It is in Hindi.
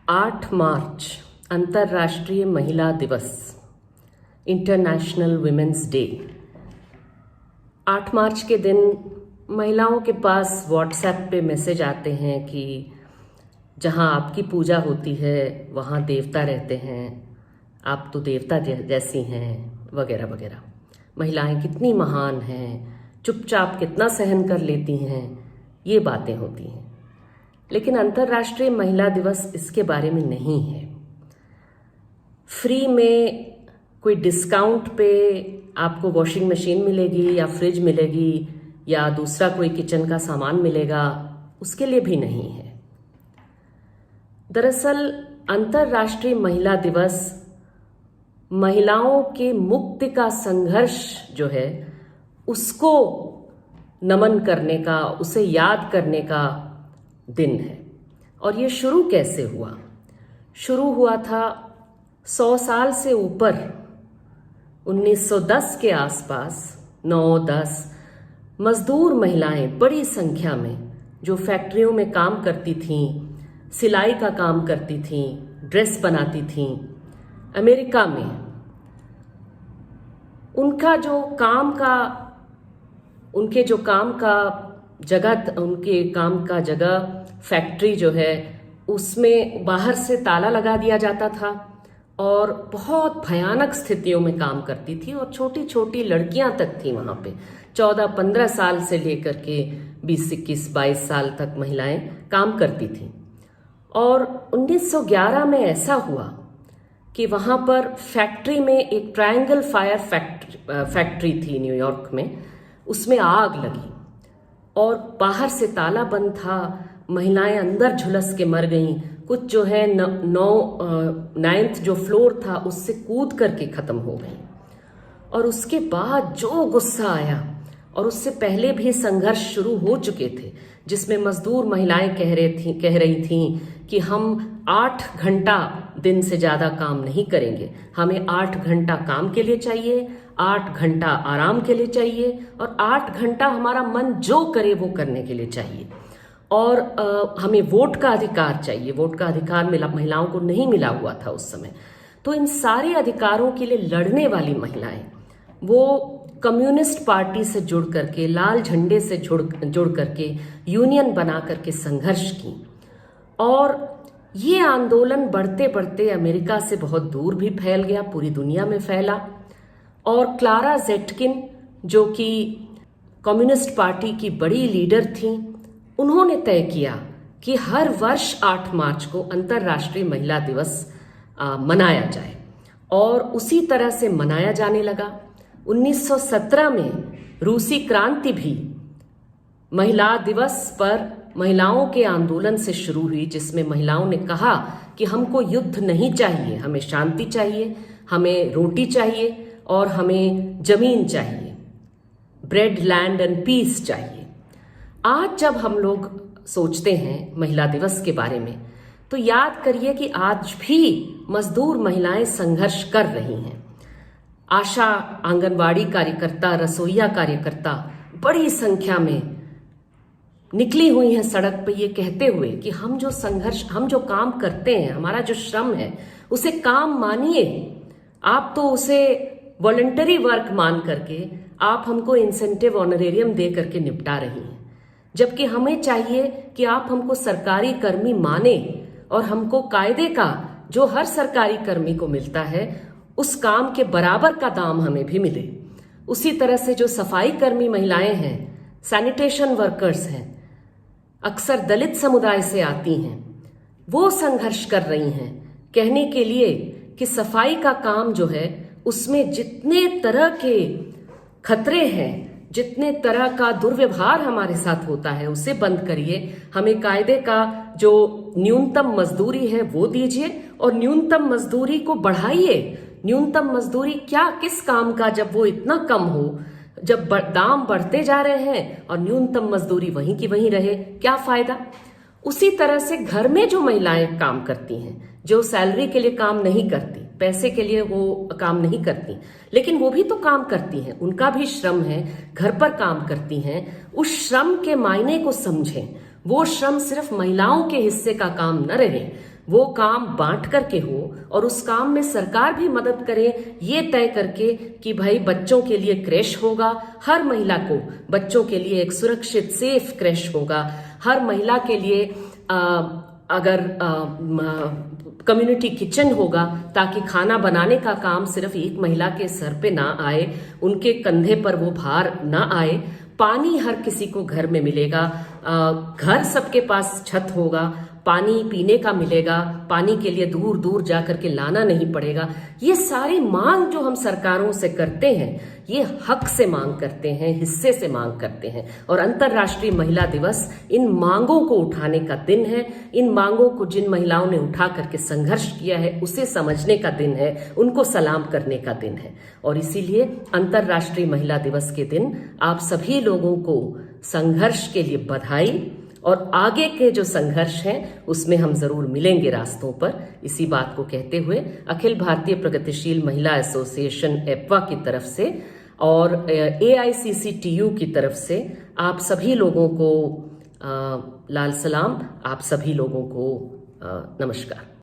8 मार्च अंतर्राष्ट्रीय महिला दिवस, इंटरनेशनल वुमेन्स डे। 8 मार्च के दिन महिलाओं के पास व्हाट्सएप पे मैसेज आते हैं कि जहाँ आपकी पूजा होती है वहाँ देवता रहते हैं, आप तो देवता जैसी हैं, वगैरह वगैरह। महिलाएं कितनी महान हैं, चुपचाप कितना सहन कर लेती हैं, ये बातें होती हैं। लेकिन अंतर्राष्ट्रीय महिला दिवस इसके बारे में नहीं है। फ्री में कोई डिस्काउंट पे आपको वॉशिंग मशीन मिलेगी या फ्रिज मिलेगी या दूसरा कोई किचन का सामान मिलेगा, उसके लिए भी नहीं है। दरअसल अंतर्राष्ट्रीय महिला दिवस महिलाओं के मुक्ति का संघर्ष जो है उसको नमन करने का, उसे याद करने का दिन है। और ये शुरू कैसे हुआ? शुरू हुआ था 100 साल से ऊपर, 1910 के आसपास, 9-10 मजदूर महिलाएं बड़ी संख्या में जो फैक्ट्रियों में काम करती थीं, सिलाई का काम करती थीं, ड्रेस बनाती थीं, अमेरिका में उनके जो काम का जगह फैक्ट्री जो है उसमें बाहर से ताला लगा दिया जाता था और बहुत भयानक स्थितियों में काम करती थी। और छोटी छोटी लड़कियां तक थी वहां पे, 14-15 साल से लेकर के 20-21-22 साल तक महिलाएं काम करती थी। और 1911 में ऐसा हुआ कि वहां पर फैक्ट्री में एक ट्रायंगल फायर फैक्ट्री थी न्यूयॉर्क में, उसमें आग लगी और बाहर से ताला बंद था, महिलाएं अंदर झुलस के मर गईं। कुछ जो है 9th जो फ्लोर था उससे कूद करके खत्म हो गई। और उसके बाद जो गुस्सा आया, और उससे पहले भी संघर्ष शुरू हो चुके थे जिसमें मजदूर महिलाएं कह रही थीं कि हम 8 घंटा दिन से ज्यादा काम नहीं करेंगे, हमें 8 घंटा काम के लिए चाहिए, 8 घंटा आराम के लिए चाहिए और 8 घंटा हमारा मन जो करे वो करने के लिए चाहिए। और हमें वोट का अधिकार चाहिए। वोट का अधिकार महिलाओं को नहीं मिला हुआ था उस समय। तो इन सारे अधिकारों के लिए लड़ने वाली महिलाएं वो कम्युनिस्ट पार्टी से जुड़ करके, लाल झंडे से जुड़ करके, यूनियन बना करके संघर्ष की। और ये आंदोलन बढ़ते बढ़ते अमेरिका से बहुत दूर भी फैल गया, पूरी दुनिया में फैला। और क्लारा ज़ेटकिन जो कि कम्युनिस्ट पार्टी की बड़ी लीडर थी, उन्होंने तय किया कि हर वर्ष 8 मार्च को अंतर्राष्ट्रीय महिला दिवस मनाया जाए। और उसी तरह से मनाया जाने लगा। 1917 में रूसी क्रांति भी महिला दिवस पर महिलाओं के आंदोलन से शुरू हुई, जिसमें महिलाओं ने कहा कि हमको युद्ध नहीं चाहिए, हमें शांति चाहिए, हमें रोटी चाहिए और हमें जमीन चाहिए, ब्रेड, लैंड एंड पीस चाहिए। आज जब हम लोग सोचते हैं महिला दिवस के बारे में तो याद करिए कि आज भी मजदूर महिलाएं संघर्ष कर रही हैं। आशा, आंगनवाड़ी कार्यकर्ता, रसोईया कार्यकर्ता बड़ी संख्या में निकली हुई हैं सड़क पे, ये कहते हुए कि हम जो काम करते हैं, हमारा जो श्रम है, उसे काम मानिए। आप तो उसे वॉलंटरी वर्क मान करके आप हमको इंसेंटिव ऑनरेरियम दे करके निपटा रही हैं, जबकि हमें चाहिए कि आप हमको सरकारी कर्मी माने और हमको कायदे का जो हर सरकारी कर्मी को मिलता है उस काम के बराबर का दाम हमें भी मिले। उसी तरह से जो सफाई कर्मी महिलाएं हैं, सैनिटेशन वर्कर्स हैं, अक्सर दलित समुदाय से आती हैं, वो संघर्ष कर रही हैं कहने के लिए कि सफाई का काम जो है उसमें जितने तरह के खतरे हैं, जितने तरह का दुर्व्यवहार हमारे साथ होता है, उसे बंद करिए। हमें कायदे का जो न्यूनतम मजदूरी है वो दीजिए और न्यूनतम मजदूरी को बढ़ाइए। न्यूनतम मजदूरी क्या, किस काम का, जब वो इतना कम हो, जब दाम बढ़ते जा रहे हैं और न्यूनतम मजदूरी वहीं की वहीं रहे, क्या फायदा? उसी तरह से घर में जो महिलाएं काम करती हैं, जो सैलरी के लिए काम नहीं करती, पैसे के लिए वो काम नहीं करती, लेकिन वो भी तो काम करती हैं, उनका भी श्रम है, घर पर काम करती हैं, उस श्रम के मायने को समझें। वो श्रम सिर्फ महिलाओं के हिस्से का काम न रहे, वो काम बांट करके हो और उस काम में सरकार भी मदद करे, ये तय करके कि भाई बच्चों के लिए क्रेश होगा, हर महिला को बच्चों के लिए एक सुरक्षित सेफ क्रेश होगा, हर महिला के लिए अगर कम्युनिटी किचन होगा ताकि खाना बनाने का काम सिर्फ एक महिला के सर पे ना आए, उनके कंधे पर वो भार ना आए। पानी हर किसी को घर में मिलेगा, घर सबके पास छत होगा, पानी पीने का मिलेगा, पानी के लिए दूर दूर जाकर के लाना नहीं पड़ेगा। ये सारी मांग जो हम सरकारों से करते हैं, ये हक से मांग करते हैं, हिस्से से मांग करते हैं। और अंतर्राष्ट्रीय महिला दिवस इन मांगों को उठाने का दिन है। इन मांगों को जिन महिलाओं ने उठा करके संघर्ष किया है उसे समझने का दिन है, उनको सलाम करने का दिन है। और इसीलिए अंतर्राष्ट्रीय महिला दिवस के दिन आप सभी लोगों को संघर्ष के लिए बधाई, और आगे के जो संघर्ष हैं उसमें हम जरूर मिलेंगे रास्तों पर। इसी बात को कहते हुए अखिल भारतीय प्रगतिशील महिला एसोसिएशन एप्वा की तरफ से और AICCTU की तरफ से आप सभी लोगों को लाल सलाम, आप सभी लोगों को नमस्कार।